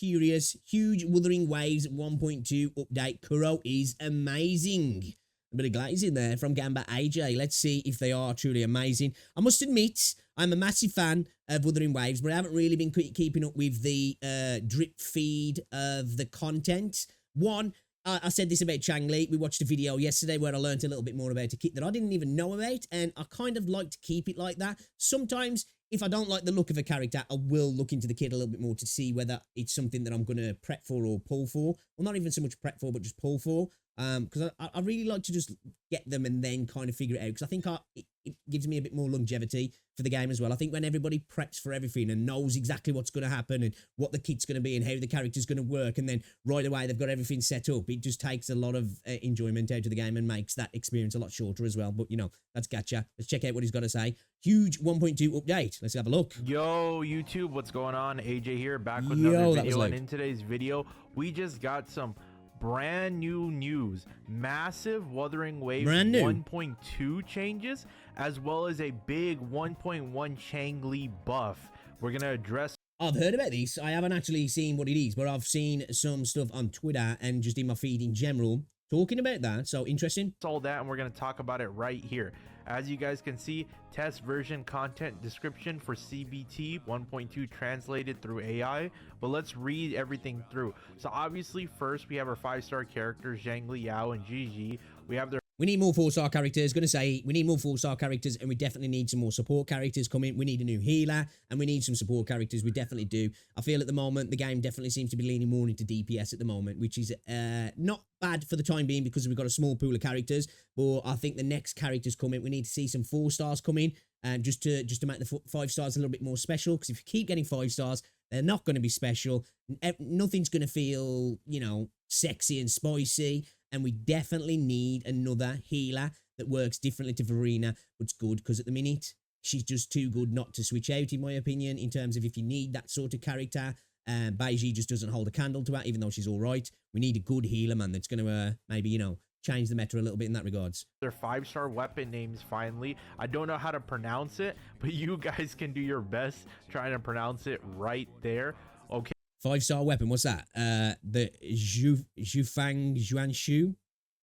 curious. Huge Wuthering Waves 1.2 update. Kuro is amazing. A bit of glaze in there from Gamba AJ. Let's see if they are truly amazing. I must admit, I'm a massive fan of Wuthering Waves, but I haven't really been keeping up with the drip feed of the content. One, I said this about Changli. We watched a video yesterday where I learned a little bit more about a kit that I didn't even know about, and I kind of like to keep it like that. Sometimes, if I don't like the look of a character, I will look into the kit a little bit more to see whether it's something that I'm going to prep for or pull for. Well, not even so much prep for, but just pull for. Because I really like to just get them and then kind of figure it out. Because I think it gives me a bit more longevity for the game as well. I think when everybody preps for everything and knows exactly what's going to happen and what the kit's going to be and how the character's going to work, and then right away they've got everything set up, it just takes a lot of enjoyment out of the game and makes that experience a lot shorter as well. But, you know, that's gacha. Let's check out what he's got to say. Huge 1.2 update. Let's have a look. Yo, YouTube, what's going on? AJ here, back with another video. And in today's video, we just got some brand new news. Massive Wuthering Waves 1.2 changes, as well as a big 1.1 Changli buff. We're gonna address. I've heard about this. I haven't actually seen what it is, but I've seen some stuff on Twitter and just in my feed in general talking about that. So interesting. All that, and we're gonna talk about it right here. As you guys can see, test version content description for CBT 1.2 translated through AI, but let's read everything through. So obviously, first we have our 5-star characters, Zhang Liao and Gigi. We have their We need more 4-star characters. Gonna say we need more 4-star characters, and we definitely need some more support characters coming. We need a new healer, and we need some support characters. We definitely do. I feel at the moment the game definitely seems to be leaning more into DPS at the moment, which is not bad for the time being because we've got a small pool of characters. But I think the next characters coming, we need to see some 4-stars coming, and just to make the 5-stars a little bit more special. Because if you keep getting 5-stars, they're not going to be special. Nothing's going to feel, you know, sexy and spicy. And we definitely need another healer that works differently to Verena, but's good, because at the minute, she's just too good not to switch out, in my opinion, in terms of if you need that sort of character. Beiji just doesn't hold a candle to that, even though she's all right. We need a good healer, man, that's going to maybe, you know, change the meta a little bit in that regards. Their 5-star weapon names finally. I don't know how to pronounce it, but you guys can do your best trying to pronounce it right there. Okay. 5-star weapon, what's that? The Zhufang Xuanshu?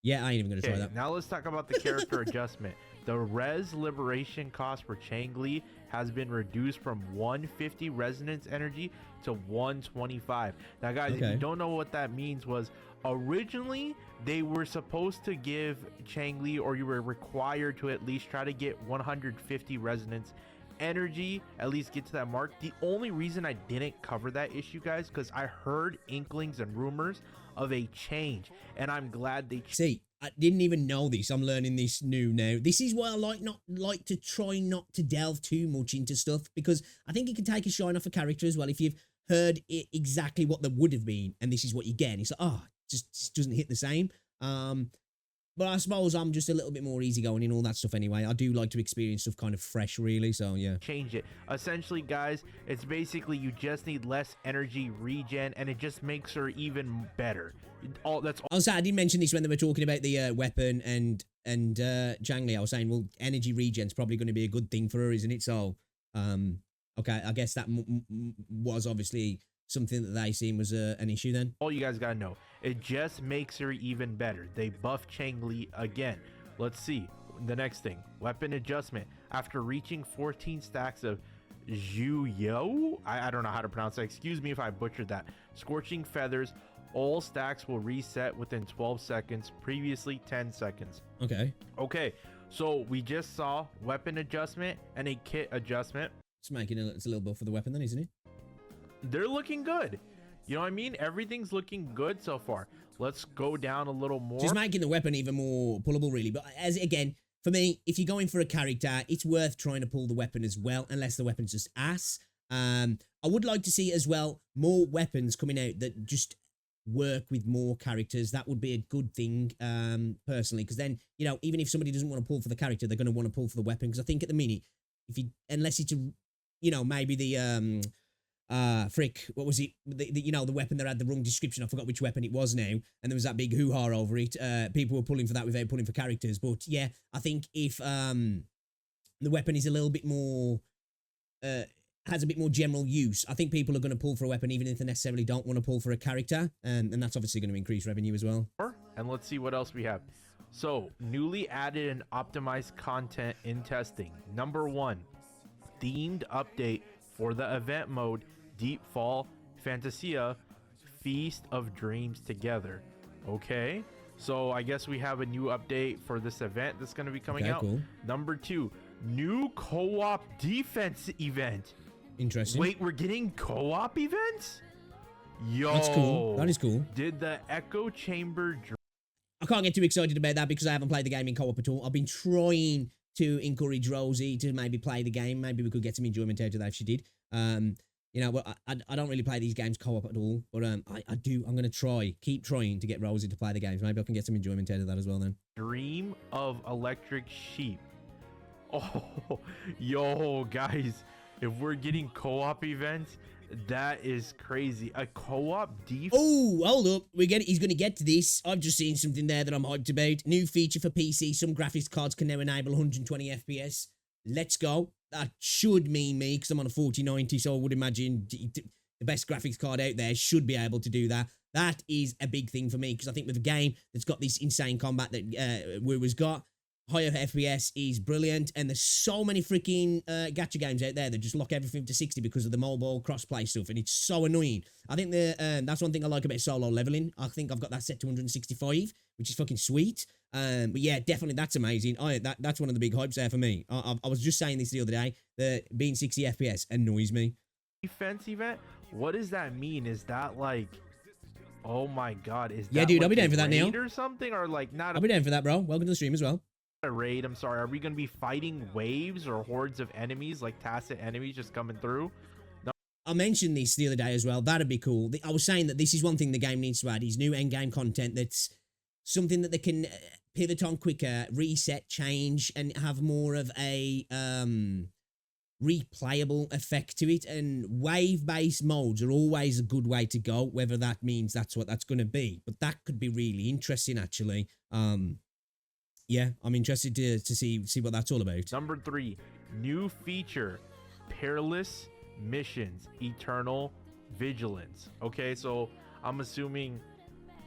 Yeah, I ain't even gonna try that. Now let's talk about the character adjustment. The res liberation cost for Changli has been reduced from 150 resonance energy to 125. Now guys, if you don't know what that means, was originally they were supposed to give Changli, or you were required to at least try to get 150 resonance energy, at least get to that mark. The only reason I didn't cover that issue, guys, because I heard inklings and rumors of a change, and I'm glad they see. I didn't even know this. I'm learning this new now. This is why I like to try not to delve too much into stuff, because I think it can take a shine off a character as well if you've heard it exactly what there would have been, and this is what you get. And it's like, oh, it just doesn't hit the same. But I suppose I'm just a little bit more easygoing in all that stuff anyway. I do like to experience stuff kind of fresh, really. So, yeah. Change it. Essentially, guys, it's basically you just need less energy regen, and it just makes her even better. That's all. Also, I did mention this when they were talking about the weapon and Zhang Li. I was saying, well, energy regen's probably going to be a good thing for her, isn't it? So, okay, I guess that was obviously something that they seen was an issue then. All you guys gotta know, it just makes her even better. They buff Changli again. Let's see the next thing. Weapon adjustment. After reaching 14 stacks of Zhuyo, I don't know how to pronounce that, excuse me if I butchered that. Scorching feathers, all stacks will reset within 12 seconds, previously 10 seconds. Okay, so we just saw weapon adjustment and a kit adjustment. It's making it's a little buff for the weapon then, isn't it? They're looking good. You know what I mean? Everything's looking good so far. Let's go down a little more. Just making the weapon even more pullable, really. But as again, for me, if you're going for a character, it's worth trying to pull the weapon as well, unless the weapon's just ass. I would like to see as well more weapons coming out that just work with more characters. That would be a good thing, personally, because then, you know, even if somebody doesn't want to pull for the character, they're going to want to pull for the weapon. Because I think at the minute, unless it's a, you know, maybe the frick, what was it? You know, the weapon that had the wrong description. I forgot which weapon it was now. And there was that big hoo-ha over it. People were pulling for that without pulling for characters. But yeah, I think if the weapon is a little bit more has a bit more general use. I think people are going to pull for a weapon even if they necessarily don't want to pull for a character, and that's obviously going to increase revenue as well. And let's see what else we have. So, newly added and optimized content in testing. Number 1, themed update for the event mode, Deep Fall Fantasia Feast of Dreams Together. Okay, so I guess we have a new update for this event that's going to be coming out. Cool. Number 2, new co-op defense event. Interesting. Wait, we're getting co-op events? Yo, that's cool. That is cool. Did the echo chamber? I can't get too excited about that because I haven't played the game in co-op at all. I've been trying to encourage Rosie to maybe play the game. Maybe we could get some enjoyment out of that if she did. You know, but I don't really play these games co-op at all. But I do. I'm gonna keep trying to get Rosie to play the games. Maybe I can get some enjoyment out of that as well then. Dream of Electric Sheep. Oh, yo, guys, if we're getting co-op events, that is crazy. A co-op defense. Oh, hold up. He's going to get to this. I've just seen something there that I'm hyped about. New feature for PC. Some graphics cards can now enable 120 FPS. Let's go. That should mean me because I'm on a 4090, so I would imagine the best graphics card out there should be able to do that. That is a big thing for me because I think with a game that's got this insane combat that Wu's got, higher FPS is brilliant, and there's so many freaking gacha games out there that just lock everything to 60 because of the mobile crossplay stuff, and it's so annoying. I think that's one thing I like about solo leveling. I think I've got that set to 165, which is fucking sweet. But yeah, definitely that's amazing. That's one of the big hypes there for me. I was just saying this the other day, that being 60 FPS annoys me. Defense event? What does that mean? Is that like... Oh my god, is that... Yeah, dude, like I'll be down for that now. Or something? Or like not... I'll be down for that, bro. Welcome to the stream as well. A raid, I'm sorry. Are we going to be fighting waves or hordes of enemies, like tacit enemies just coming through? No. I mentioned this the other day as well. That'd be cool. I was saying that this is one thing the game needs to add, is new endgame content that's something that they can pivot on quicker, reset, change, and have more of a replayable effect to it. And wave-based modes are always a good way to go, whether that means that's what that's going to be. But that could be really interesting, actually. Yeah, I'm interested to see what that's all about. Number 3, new feature, Peerless Missions, Eternal Vigilance. Okay, so I'm assuming,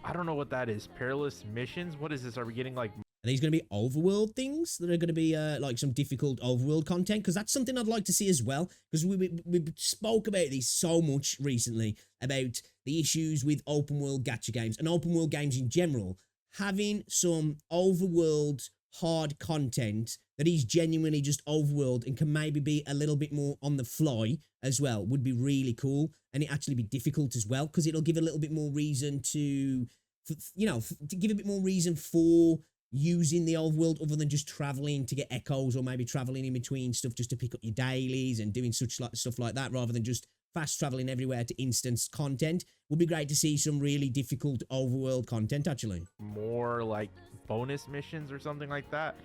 I don't know what that is. Peerless Missions? What is this? Are we getting like... Are these going to be overworld things that are going to be like some difficult overworld content? Because that's something I'd like to see as well. Because we spoke about this so much recently, about the issues with open world gacha games and open world games in general. Having some overworld hard content that is genuinely just overworld and can maybe be a little bit more on the fly as well would be really cool. And it actually be difficult as well, because it'll give a little bit more reason to give a bit more reason for using the overworld other than just traveling to get echoes, or maybe traveling in between stuff just to pick up your dailies and doing stuff like that, rather than just fast traveling everywhere to instance content. Would be great to see some really difficult overworld content, actually. More like bonus missions or something like that,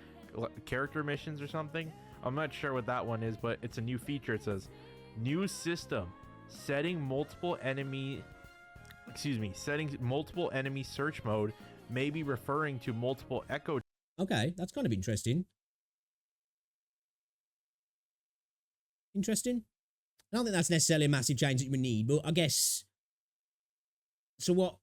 character missions or something. I'm not sure what that one is, but it's a new feature. It says new system, setting multiple enemy search mode, may be referring to multiple echo. Okay, that's kind of interesting. I don't think that's necessarily a massive change that you would need, but I guess... So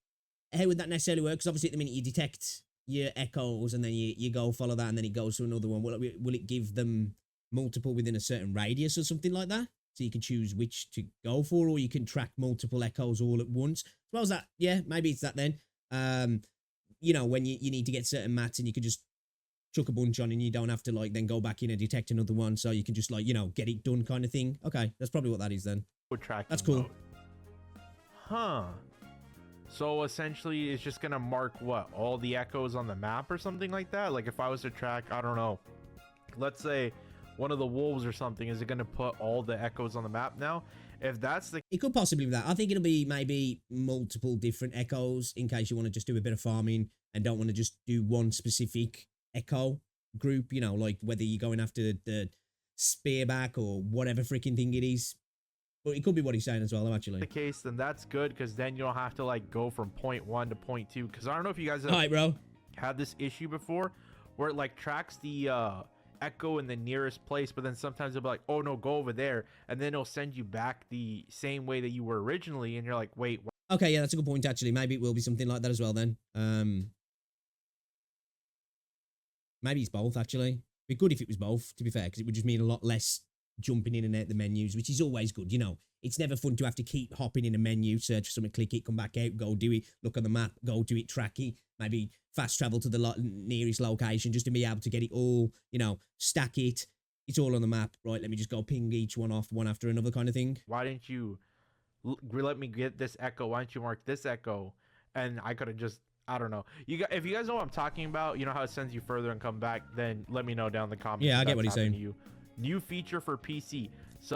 how would that necessarily work? Because obviously at the minute you detect your echoes and then you go follow that and then it goes to another one. Will it give them multiple within a certain radius or something like that? So you can choose which to go for, or you can track multiple echoes all at once. As well as that, yeah, maybe it's that then. You know, when you need to get certain mats and you can just chuck a bunch on and you don't have to like then go back in and detect another one, so you can just like, you know, get it done kind of thing. Okay, that's probably what that is then. That's cool. Mode. Huh. So essentially it's just gonna mark what, all the echoes on the map or something like that? Like if I was to track, I don't know, let's say one of the wolves or something, is it gonna put all the echoes on the map now? If that's the... It could possibly be that. I think it'll be maybe multiple different echoes in case you want to just do a bit of farming and don't want to just do one specific echo group, you know, like whether you're going after the spearback or whatever freaking thing it is. But it could be what he's saying as well, actually. The case, then that's good, because then you don't have to like go from point 1 to point 2, because I don't know if you guys have All right, bro. had this issue before where it like tracks the echo in the nearest place, but then sometimes they'll be like, oh no, go over there, and then it'll send you back the same way that you were originally, and you're like, wait, what? Okay, yeah, that's a good point, actually. Maybe it will be something like that as well, then. Maybe it's both, actually. It'd be good if it was both, to be fair, because it would just mean a lot less jumping in and out the menus, which is always good, you know. It's never fun to have to keep hopping in a menu, search for something, click it, come back out, go do it, look on the map, go do it, track it, maybe fast travel to the nearest location just to be able to get it all, you know, stack it. It's all on the map. Right, let me just go ping each one off one after another kind of thing. Why didn't you let me get this echo? Why don't you mark this echo? And I could have just, I don't know. If you guys know what I'm talking about, you know how it sends you further and come back, then let me know down in the comments. Yeah, I get what he's saying. You. New feature for PC. So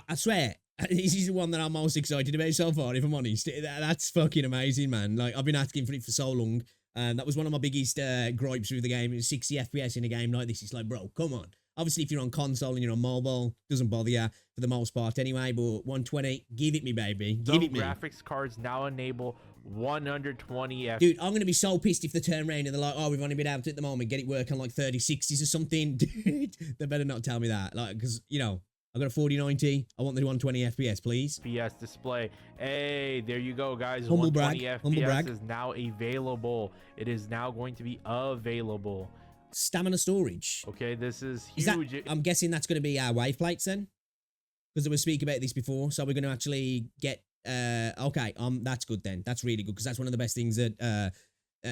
I swear, this is the one that I'm most excited about so far, if I'm honest. That's fucking amazing, man. Like, I've been asking for it for so long. And that was one of my biggest gripes with the game. It was 60 FPS in a game like this. It's like, bro, come on. Obviously, if you're on console and you're on mobile, doesn't bother you for the most part anyway. But 120, give it me, baby. Give it me. Graphics cards now enable 120 FPS. Dude, I'm going to be so pissed if they turn around and they're like, oh, we've only been able to at the moment get it working on like 3060s or something. Dude, they better not tell me that. Like, because, you know, I got a 4090. I want the 120 FPS, please. FPS display. Hey, there you go, guys. Humble 120 brag. FPS Humble brag. is now available. It is now going to be available. Stamina storage. Okay, this is huge. I'm guessing that's going to be our wave plates then, because we were speaking about this before. So we're going to actually get. Okay, that's good then. That's really good because that's one of the best things that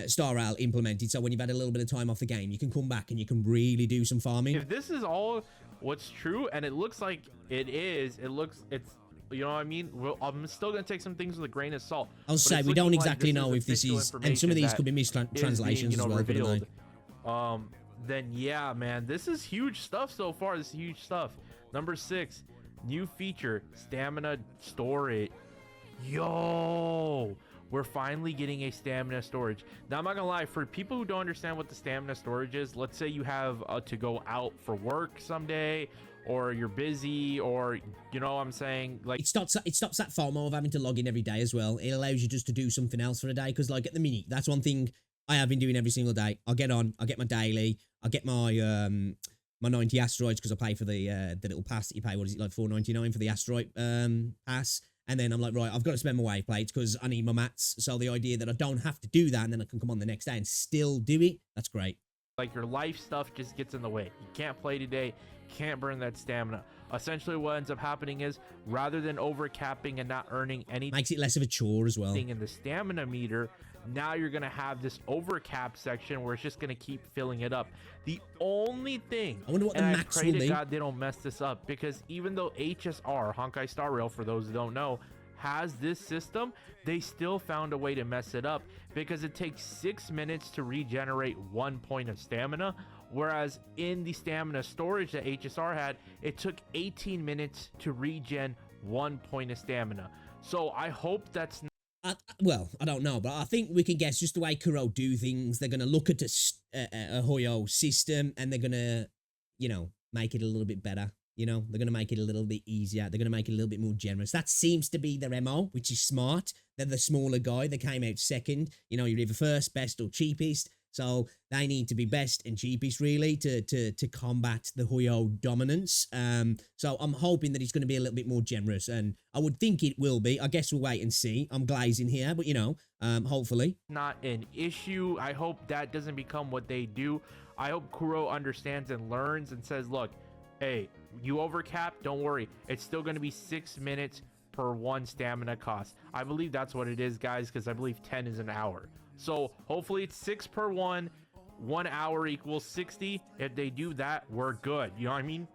Star Rail implemented. So when you've had a little bit of time off the game, you can come back and you can really do some farming. If this is all what's true, and it looks like it is, it's. You know what I mean? Well, I'm still going to take some things with a grain of salt. I'll say we don't exactly know if this is, and some of these could be mistranslations as well. Revealed. Then yeah, man, this is huge stuff so far. This is huge stuff. Number 6, new feature, stamina storage. Yo, we're finally getting a stamina storage. Now, I'm not gonna lie, for people who don't understand what the stamina storage is, let's say you have to go out for work someday, or you're busy, or you know what I'm saying, like it stops that FOMO of having to log in every day as well. It allows you just to do something else for a day, because like at the minute, that's one thing I have been doing every single day. I'll get on, I'll get my daily, I'll get my my 90 asteroids because I pay for the little pass that you pay. What is it, like $4.99 for the asteroid pass? And then I'm like, right, I've got to spend my wave plates because I need my mats. So the idea that I don't have to do that and then I can come on the next day and still do it, that's great. Like your life stuff just gets in the way. You can't play today, can't burn that stamina. Essentially what ends up happening is, rather than overcapping and not earning anything, makes it less of a chore as well. In the stamina meter, now you're going to have this overcap section where it's just going to keep filling it up. The only thing, I wonder what the max will be. I pray to God they don't mess this up, because even though HSR, Honkai Star Rail, for those who don't know, has this system, they still found a way to mess it up, because it takes 6 minutes to regenerate 1 point of stamina, whereas in the stamina storage that HSR had, it took 18 minutes to regen 1 point of stamina. So I hope that's not. Well, I don't know, but I think we can guess just the way Kuro do things. They're going to look at a Hoyo system and they're going to, you know, make it a little bit better. You know, they're going to make it a little bit easier. They're going to make it a little bit more generous. That seems to be their MO, which is smart. They're the smaller guy. They came out second. You know, you're either first, best, or cheapest. So they need to be best and cheapest, really, to combat the Hoyo dominance. So I'm hoping that it's going to be a little bit more generous, and I would think it will be. I guess we'll wait and see. I'm glazing here, but, you know, hopefully. Not an issue. I hope that doesn't become what they do. I hope Kuro understands and learns and says, look, hey, you overcap, don't worry. It's still going to be 6 minutes per 1 stamina cost. I believe that's what it is, guys, because I believe 10 is an hour. So hopefully it's 6 per 1. 1 hour equals 60. If they do that, we're good. You know what I mean?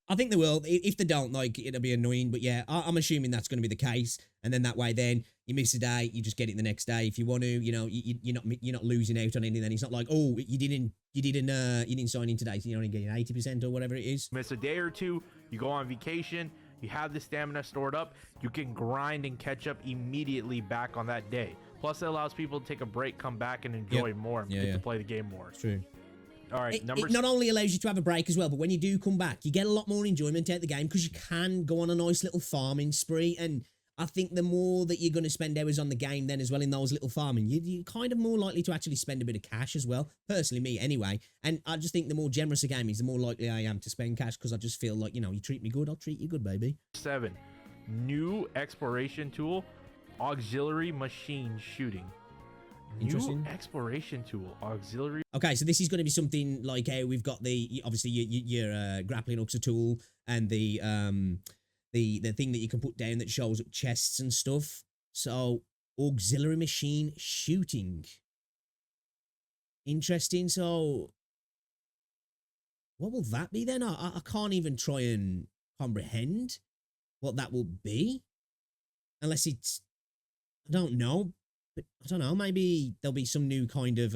I think they will. If they don't, like, it'll be annoying. But yeah, I'm assuming that's going to be the case. And then that way, then you miss a day, you just get it the next day if you want to. You know, you're not losing out on anything. It's not like, oh, you didn't sign in today, so you're only getting 80% or whatever it is. Miss a day or two, you go on vacation, you have the stamina stored up, you can grind and catch up immediately back on that day. Plus, it allows people to take a break, come back, and enjoy more, and get to play the game more. It's true. All right, it not only allows you to have a break as well, but when you do come back, you get a lot more enjoyment out of the game because you can go on a nice little farming spree. And I think the more that you're going to spend hours on the game then as well in those little farming, you're kind of more likely to actually spend a bit of cash as well. Personally, me anyway. And I just think the more generous a game is, the more likely I am to spend cash because I just feel like, you treat me good, I'll treat you good, baby. 7, new exploration tool, auxiliary machine shooting. Interesting. New exploration tool, auxiliary. Okay, so this is going to be something like we've got obviously your grappling hooks a tool and the thing that you can put down that shows up chests and stuff. So auxiliary machine shooting. Interesting. So what will that be then? I can't even try and comprehend what that will be, unless it's, I don't know. But I don't know, maybe there'll be some new kind of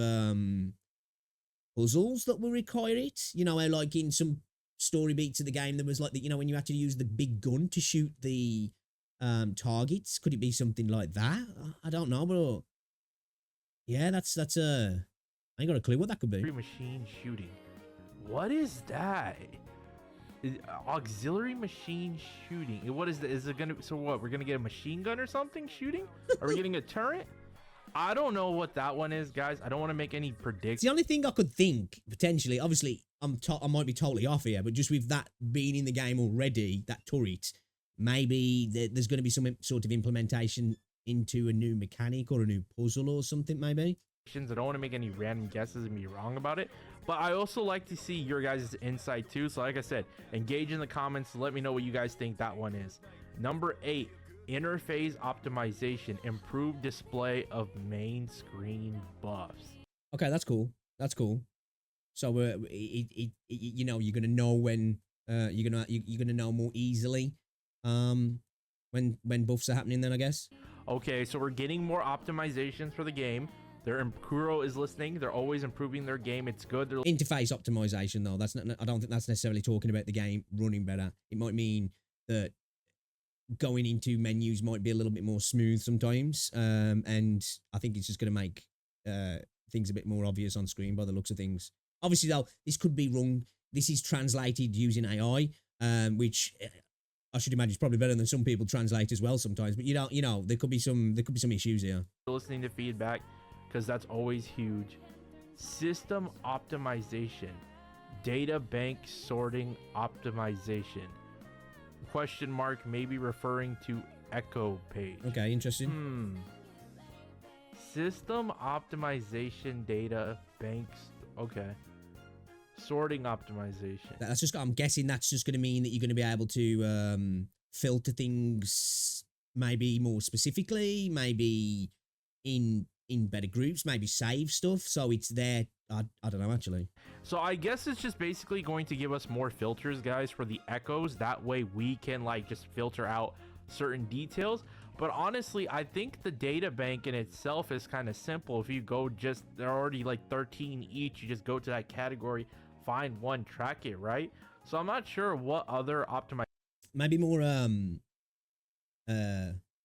puzzles that will require it. How like in some story beats of the game there was like when you had to use the big gun to shoot the targets. Could it be something like that? I don't know, but yeah, that's I ain't got a clue what that could be. Machine shooting. What is that? Auxiliary machine shooting. What is that? Is it gonna? So what? We're gonna get a machine gun or something shooting? Are we getting a turret? I don't know what that one is, guys. I don't want to make any predictions. It's the only thing I could think potentially. Obviously, I might be totally off here, but just with that being in the game already, that turret, maybe there's going to be some sort of implementation into a new mechanic or a new puzzle or something, maybe. I don't want to make any random guesses and be wrong about it, but I also like to see your guys' insight too. So like I said, engage in the comments. Let me know what you guys think that one is. Number 8, interface optimization, improved display of main screen buffs. Okay, that's cool. That's cool. So you're gonna know when you're gonna know more easily when buffs are happening. Then I guess. Okay, so we're getting more optimizations for the game. Kuro is listening. They're always improving their game. It's good. Interface optimization though. That's not. I don't think that's necessarily talking about the game running better. It might mean that going into menus might be a little bit more smooth sometimes. And I think it's just going to make things a bit more obvious on screen by the looks of things. Obviously, though, this could be wrong. This is translated using AI, which I should imagine is probably better than some people translate as well sometimes. But there could be some issues here. Listening to feedback, because that's always huge. System optimization, data bank sorting optimization. Question mark, maybe referring to echo page. Okay, interesting. System optimization, data banks. Okay. Sorting optimization. That's just, I'm guessing that's just going to mean that you're going to be able to filter things maybe more specifically, maybe in better groups, maybe save stuff so it's there. I don't know, actually. So I guess it's just basically going to give us more filters, guys, for the echoes. That way we can like just filter out certain details. But honestly, I think the data bank in itself is kind of simple. If you go just, they're already like 13 each. You just go to that category, find one, track it, right? So I'm not sure what other optimization. Maybe more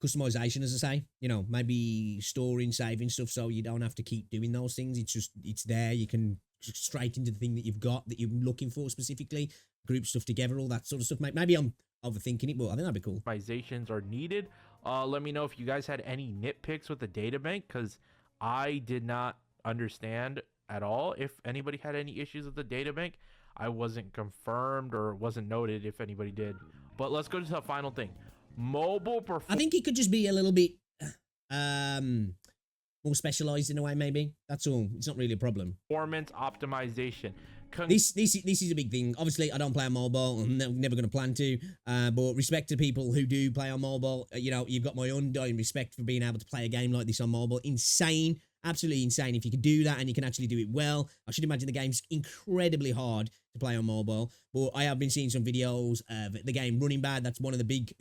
customization, as I say, maybe storing, saving stuff so you don't have to keep doing those things. It's there. You can straight into the thing that you've got that you're looking for specifically, group stuff together, all that sort of stuff. Maybe I'm overthinking it, but I think that'd be cool. Optimizations are needed. Let me know if you guys had any nitpicks with the data bank, because I did not understand at all. If anybody had any issues with the data bank, I wasn't confirmed or wasn't noted if anybody did. But let's go to the final thing. Mobile performance. I think it could just be a little bit more specialized in a way, maybe. That's all. It's not really a problem. Performance optimization. This is a big thing. Obviously, I don't play on mobile. I'm never going to plan to. But respect to people who do play on mobile. You've got my undying respect for being able to play a game like this on mobile. Insane. Absolutely insane if you can do that and you can actually do it well. I should imagine the game's incredibly hard to play on mobile, but I have been seeing some videos of the game running bad. That's one of the big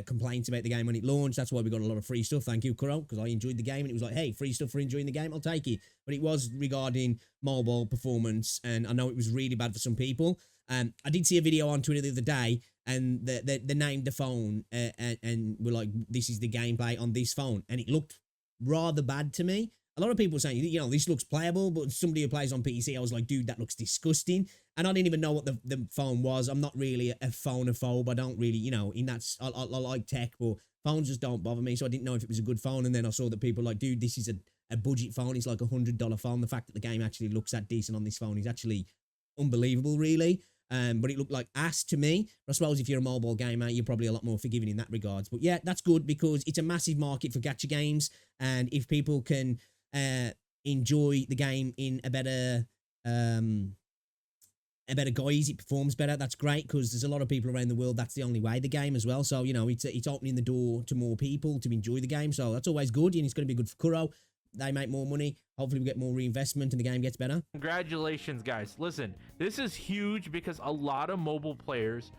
complaints about the game when it launched. That's why we got a lot of free stuff. Thank you, Kuro, because I enjoyed the game and it was like, hey, free stuff for enjoying the game, I'll take it. But it was regarding mobile performance, and I know it was really bad for some people. I did see a video on Twitter the other day, and they named the phone and were like, this is the gameplay on this phone, and it looked rather bad to me. A lot of people were saying, this looks playable, but somebody who plays on PC, I was like, dude, that looks disgusting. And I didn't even know what the phone was. I'm not really a phonophobe. I don't really, in that, I like tech, but Phones just don't bother me, so I didn't know if it was a good phone. And then I saw that people were like, dude, this is a budget phone. It's like $100 phone. The fact that the game actually looks that decent on this phone is actually unbelievable, really. But it looked like ass to me. I suppose if you're a mobile gamer, you're probably a lot more forgiving in that regards. But yeah, that's good because it's a massive market for gacha games. And if people can enjoy the game in a better guise, it performs better. That's great because there's a lot of people around the world. That's the only way the game as well. So, you know, it's opening the door to more people to enjoy the game. So that's always good. And it's going to be good for Kuro. They make more money. Hopefully we get more reinvestment and the game gets better. Congratulations, guys. Listen, this is huge because a lot of mobile players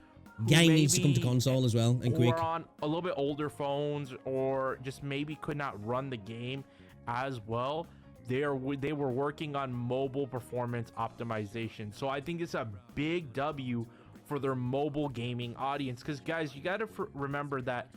game needs to come to console as well and quick. Or on a little bit older phones or just maybe could not run the game as well. They were working on mobile performance optimization. So I think it's a big W for their mobile gaming audience. Because guys, you got to remember that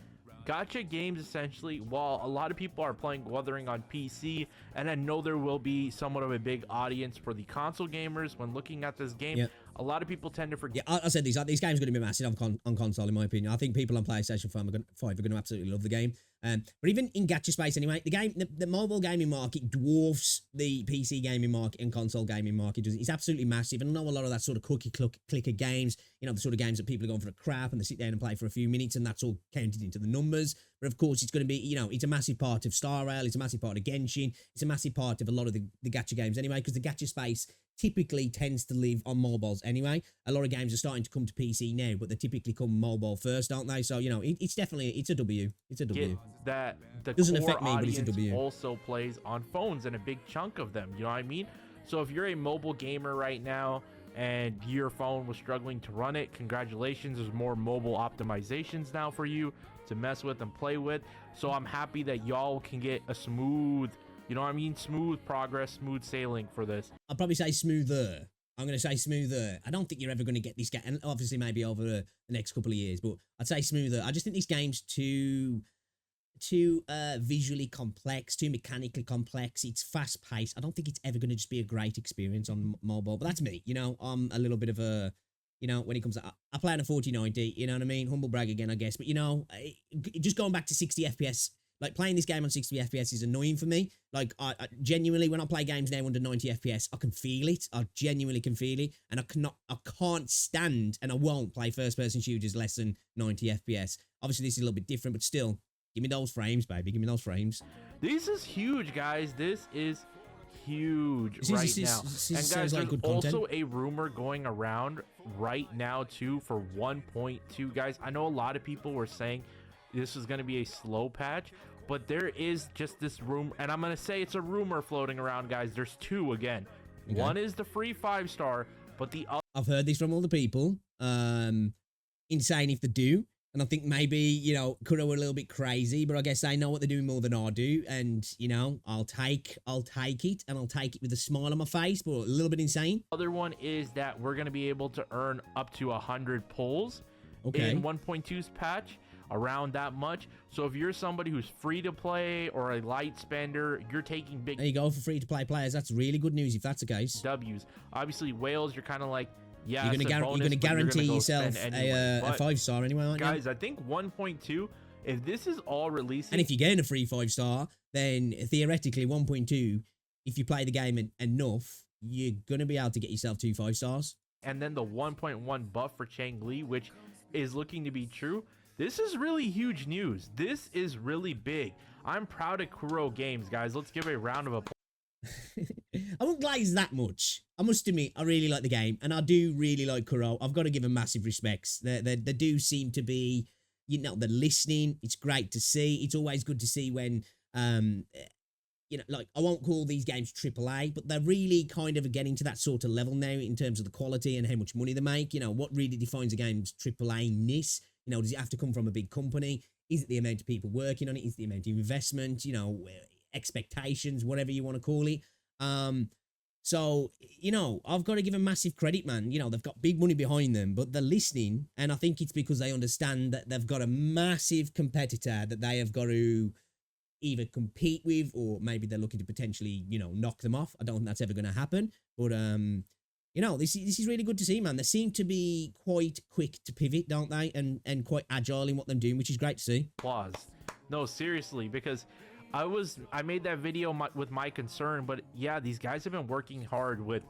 gacha games, essentially, while a lot of people are playing Wuthering on PC, and I know there will be somewhat of a big audience for the console gamers when looking at this game, a lot of people tend to forget. Yeah, I said these games are going to be massive on console, in my opinion. I think people on PlayStation 5 are going to absolutely love the game. But even in gacha space anyway, the mobile gaming market dwarfs the PC gaming market and console gaming market. It's absolutely massive. And I know a lot of that sort of clicker games, you know, the sort of games that people are going for a crap and they sit down and play for a few minutes and that's all counted into the numbers. But of course, it's going to be, you know, it's a massive part of Star Rail, it's a massive part of Genshin, it's a massive part of a lot of the gacha games anyway, because the gacha space typically tends to live on mobiles anyway. A lot of games are starting to come to PC now, but they typically come mobile first, aren't they? So, you know, it's definitely, it's a W. It's a W. That the doesn't core affect me, but it's a W. Also plays on phones and a big chunk of them, you know what I mean? So if you're a mobile gamer right now and your phone was struggling to run it, congratulations, there's more mobile optimizations now for you to mess with and play with. So I'm happy that y'all can get a smooth, you know what I mean? Smooth progress, smooth sailing for this. I'll probably say smoother. I'm going to say smoother. I don't think you're ever going to get this game, and obviously maybe over the next couple of years, but I'd say smoother. I just think this game's too visually complex, too mechanically complex. It's fast paced. I don't think it's ever going to just be a great experience on mobile, but that's me. You know, I'm a little bit of a, you know, when it comes to, I play on a 4090, you know what I mean? Humble brag again, I guess, but you know, just going back to 60 FPS, like playing this game on 60 FPS is annoying for me. Like I genuinely, when I play games now under 90 FPS, I can feel it. I genuinely can feel it. And I can't stand, and I won't play first person shooters less than 90 FPS. Obviously this is a little bit different, but still, give me those frames, baby. Give me those frames. This is huge, guys. This is huge now. And guys, like there's also a rumor going around right now too for 1.2. Guys, I know a lot of people were saying this is going to be a slow patch, but there is just this rumor, and I'm going to say it's a rumor floating around, guys. There's two again. Okay. One is the free 5-star, but the other... I've heard this from all the people. Insane if they do. And I think maybe, you know, Kuro were a little bit crazy, but I guess they know what they're doing more than I do. And, you know, I'll take it, and I'll take it with a smile on my face, but a little bit insane. Other one is that we're going to be able to earn up to 100 pulls in 1.2's patch, around that much. So if you're somebody who's free to play or a light spender, you're taking big... There you go, for free to play players. That's really good news if that's the case. W's. Obviously, whales, you're kind of like, yeah, you're gonna guarantee yourself a 5-star anyway, aren't you? Guys, I think 1.2, if this is all releasing... And if you're getting a free 5-star, then theoretically 1.2, if you play the game enough, you're gonna be able to get yourself 2 5-stars. And then the 1.1 buff for Changli, which is looking to be true. This is really huge news. This is really big. I'm proud of Kuro Games, guys. Let's give a round of applause. I won't glaze that much. I must admit, I really like the game, and I do really like Kuro. I've got to give them massive respects. They do seem to be, you know, they're listening. It's great to see. It's always good to see when, you know, like, I won't call these games AAA, but they're really kind of getting to that sort of level now in terms of the quality and how much money they make. You know, what really defines a game's AAA-ness? You know, does it have to come from a big company? Is it the amount of people working on it? Is it the amount of investment? You know, expectations, whatever you want to call it. So, you know, I've got to give them massive credit, man. You know, they've got big money behind them, but they're listening. And I think it's because they understand that they've got a massive competitor that they have got to either compete with, or maybe they're looking to potentially, you know, knock them off. I don't think that's ever going to happen. But, you know, this is really good to see, man. They seem to be quite quick to pivot, don't they? And quite agile in what they're doing, which is great to see. Applause. No, seriously, because I made that video with my concern, but yeah, these guys have been working hard with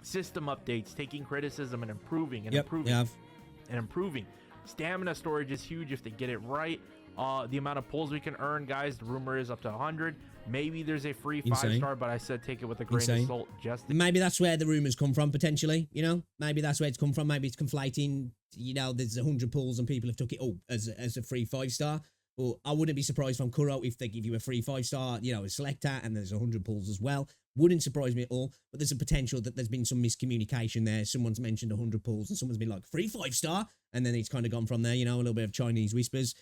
system updates, taking criticism and improving and improving and improving. Stamina storage is huge if they get it right. The amount of pulls we can earn, guys, the rumor is up to 100. Maybe there's a free 5-star, but I said take it with a grain of salt. Maybe that's where the rumors come from, potentially. You know, maybe that's where it's come from. Maybe it's conflating. You know, there's 100 pulls and people have took it as a free 5-star. But I wouldn't be surprised from Kuro if they give you a free 5-star, you know, a selector, and there's 100 pulls as well. Wouldn't surprise me at all. But there's a potential that there's been some miscommunication there. Someone's mentioned 100 pulls and someone's been like, free 5-star. And then it's kind of gone from there, you know, a little bit of Chinese whispers.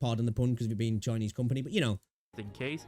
Pardon the pun because we've been Chinese company, but you know. In case.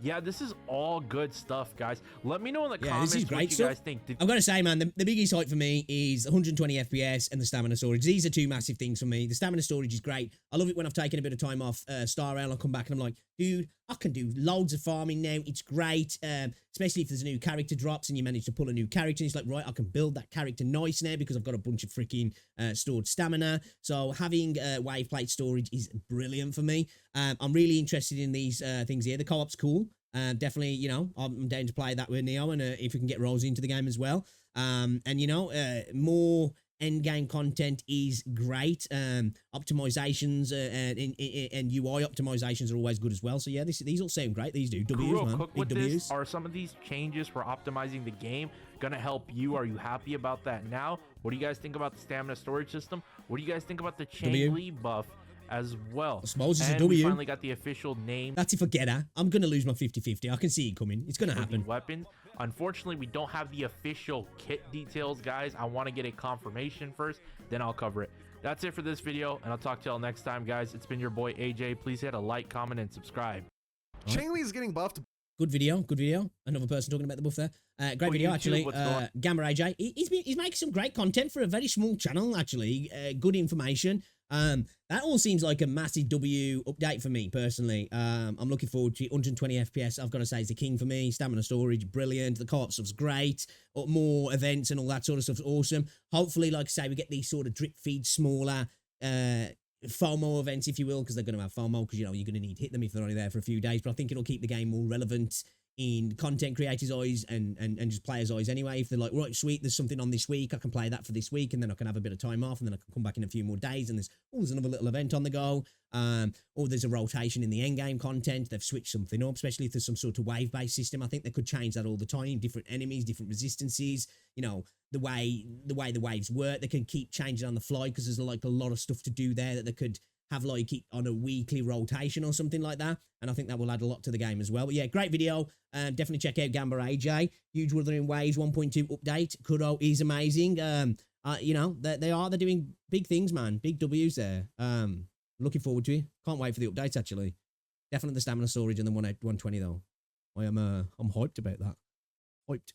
Yeah, this is all good stuff, guys. Let me know in the comments this is great what you stuff. guys think. I've got to say, man, the biggest hype for me is 120 FPS and the stamina storage. These are two massive things for me. The stamina storage is great. I love it when I've taken a bit of time off Star Rail. I'll come back and I'm like, dude, I can do loads of farming now. It's great, especially if there's a new character drops and you manage to pull a new character. And it's like, right, I can build that character nice now because I've got a bunch of freaking stored stamina. So having wave plate storage is brilliant for me. I'm really interested in these things here. The co-op's cool. Definitely, you know, I'm down to play that with Neo, and if we can get Rosie into the game as well. And, you know, more end-game content is great. Optimizations and UI optimizations are always good as well. So, yeah, these all sound great. These do. W's, Kuro, man. cook Big with W's. this. Are some of these changes for optimizing the game going to help you? Are you happy about that now? What do you guys think about the stamina storage system? What do you guys think about the Chang-Li buff as well? I suppose it's and a W. We finally got the official name. That's if I get her. I'm going to lose my 50-50. I can see it coming. It's going to happen. Weapons. Unfortunately, we don't have the official kit details, guys. I want to get a confirmation first, then I'll cover it. That's it for this video, and I'll talk to y'all next time, guys. It's been your boy AJ. Please hit a like, comment, and subscribe. Chang-Li is getting buffed. Good video. Another person talking about the buff there. Great video, YouTube, actually. Gamma AJ. He's making some great content for a very small channel, actually. Good information. That all seems like a massive W update for me, personally. I'm looking forward to it. 120 FPS, I've got to say, is the king for me. Stamina storage, brilliant. The co-op stuff's great. More events and all that sort of stuff's awesome. Hopefully, like I say, we get these sort of drip feed, smaller, FOMO events, if you will, because they're going to have FOMO, because, you know, you're going to need to hit them if they're only there for a few days. But I think it'll keep the game more relevant in content creators' eyes and just players' eyes anyway. If they're like, right, sweet, there's something on this week, I can play that for this week, and then I can have a bit of time off, and then I can come back in a few more days, and there's another little event on the go. Or there's a rotation in the end game content. They've switched something up, especially if there's some sort of wave-based system. I think they could change that all the time. Different enemies, different resistances, you know, the way the waves work. They can keep changing on the fly because there's like a lot of stuff to do there that they could have like it on a weekly rotation or something like that. And I think that will add a lot to the game as well. But yeah, great video. Definitely check out Gamba AJ. Huge Wuthering Waves 1.2 update. Kuro is amazing. You know, they're doing big things, man. Big W's there. Looking forward to it. Can't wait for the updates, actually. Definitely the stamina storage and the 120 though. I'm hyped about that. Hyped.